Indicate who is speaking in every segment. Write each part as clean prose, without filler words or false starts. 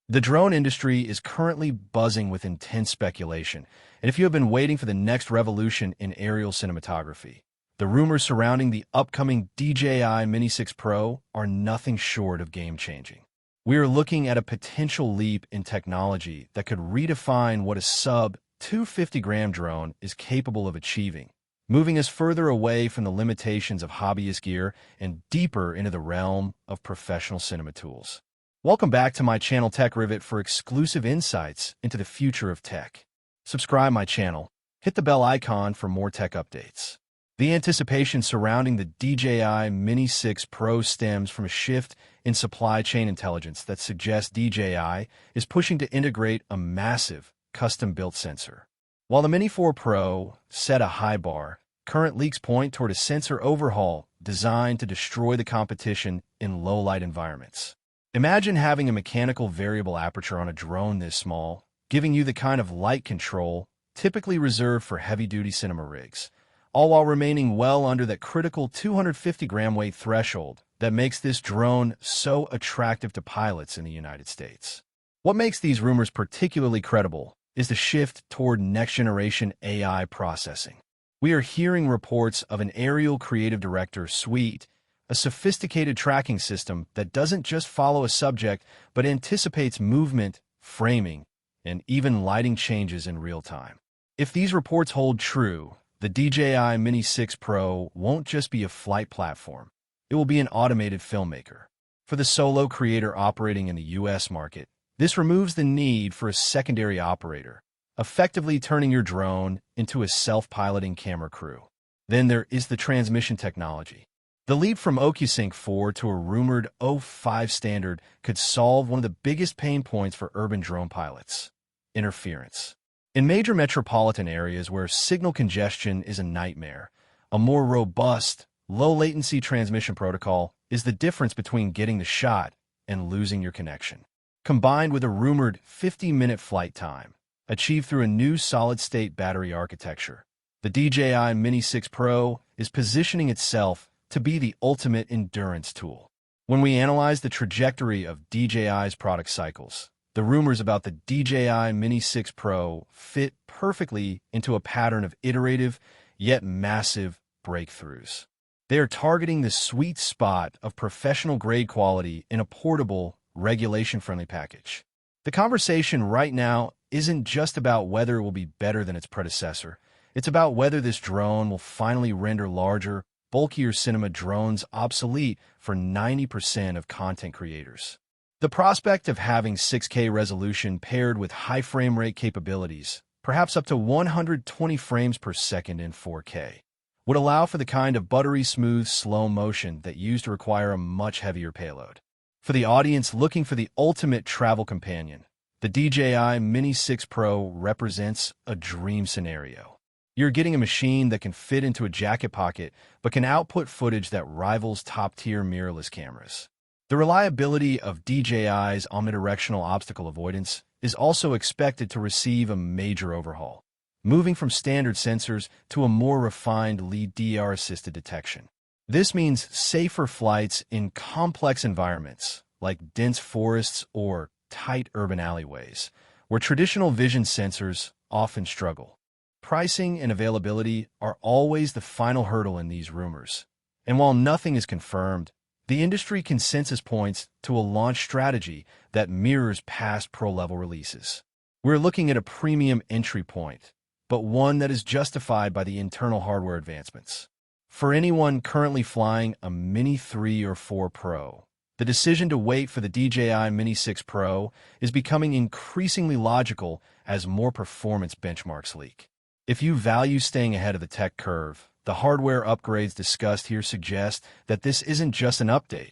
Speaker 1: The drone industry is currently buzzing with intense speculation, and if you have been waiting for the next revolution in aerial cinematography, the rumors surrounding the upcoming DJI Mini 6 Pro are nothing short of game-changing. We are looking at a potential leap in technology that could redefine what a sub-250-gram drone is capable of achieving, moving us further away from the limitations of hobbyist gear and deeper into the realm of professional cinema tools. Welcome back to my channel Tech Rivet for exclusive insights into the future of tech. Subscribe my channel, hit the bell icon for more tech updates. The anticipation surrounding the DJI Mini 6 Pro stems from a shift in supply chain intelligence that suggests DJI is pushing to integrate a massive, custom-built sensor. While the Mini 4 Pro set a high bar, current leaks point toward a sensor overhaul designed to destroy the competition in low-light environments. Imagine having a mechanical variable aperture on a drone this small, giving you the kind of light control typically reserved for heavy-duty cinema rigs, all while remaining well under that critical 250-gram weight threshold that makes this drone so attractive to pilots in the United States. What makes these rumors particularly credible is the shift toward next-generation AI processing. We are hearing reports of an aerial creative director suite, a sophisticated tracking system that doesn't just follow a subject but anticipates movement, framing, and even lighting changes in real time. If these reports hold true, the DJI Mini 6 Pro won't just be a flight platform. It will be an automated filmmaker. For the solo creator operating in the US market, this removes the need for a secondary operator, effectively turning your drone into a self-piloting camera crew. Then there is the transmission technology. The leap from OcuSync 4 to a rumored O5 standard could solve one of the biggest pain points for urban drone pilots: interference. In major metropolitan areas where signal congestion is a nightmare, a more robust, low-latency transmission protocol is the difference between getting the shot and losing your connection. Combined with a rumored 50-minute flight time, achieved through a new solid-state battery architecture, the DJI Mini 6 Pro is positioning itself to be the ultimate endurance tool. When we analyze the trajectory of DJI's product cycles, the rumors about the DJI Mini 6 Pro fit perfectly into a pattern of iterative, yet massive breakthroughs. They are targeting the sweet spot of professional-grade quality in a portable, regulation-friendly package. The conversation right now isn't just about whether it will be better than its predecessor. It's about whether this drone will finally render larger, bulkier cinema drones obsolete for 90% of content creators. The prospect of having 6K resolution paired with high frame rate capabilities, perhaps up to 120 frames per second in 4K, would allow for the kind of buttery-smooth slow motion that used to require a much heavier payload. For the audience looking for the ultimate travel companion, the DJI Mini 6 Pro represents a dream scenario. You're getting a machine that can fit into a jacket pocket but can output footage that rivals top-tier mirrorless cameras. The reliability of DJI's omnidirectional obstacle avoidance is also expected to receive a major overhaul, moving from standard sensors to a more refined LiDAR-assisted detection. This means safer flights in complex environments like dense forests or tight urban alleyways, where traditional vision sensors often struggle. Pricing and availability are always the final hurdle in these rumors, and while nothing is confirmed, the industry consensus points to a launch strategy that mirrors past pro-level releases. We're looking at a premium entry point, but one that is justified by the internal hardware advancements. For anyone currently flying a Mini 3 or 4 Pro, the decision to wait for the DJI Mini 6 Pro is becoming increasingly logical as more performance benchmarks leak. If you value staying ahead of the tech curve, the hardware upgrades discussed here suggest that this isn't just an update,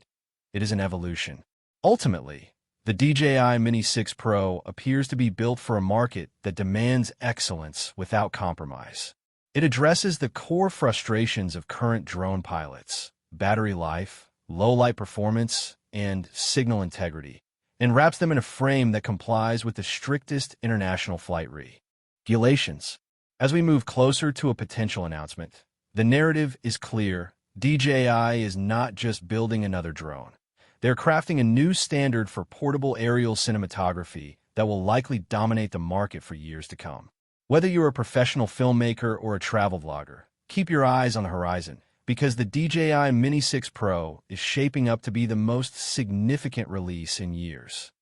Speaker 1: it is an evolution. Ultimately, the DJI Mini 6 Pro appears to be built for a market that demands excellence without compromise. It addresses the core frustrations of current drone pilots: battery life, low-light performance, and signal integrity, and wraps them in a frame that complies with the strictest international flight regulations. As we move closer to a potential announcement, the narrative is clear. DJI is not just building another drone. They're crafting a new standard for portable aerial cinematography that will likely dominate the market for years to come. Whether you're a professional filmmaker or a travel vlogger, keep your eyes on the horizon, because the DJI Mini 6 Pro is shaping up to be the most significant release in years.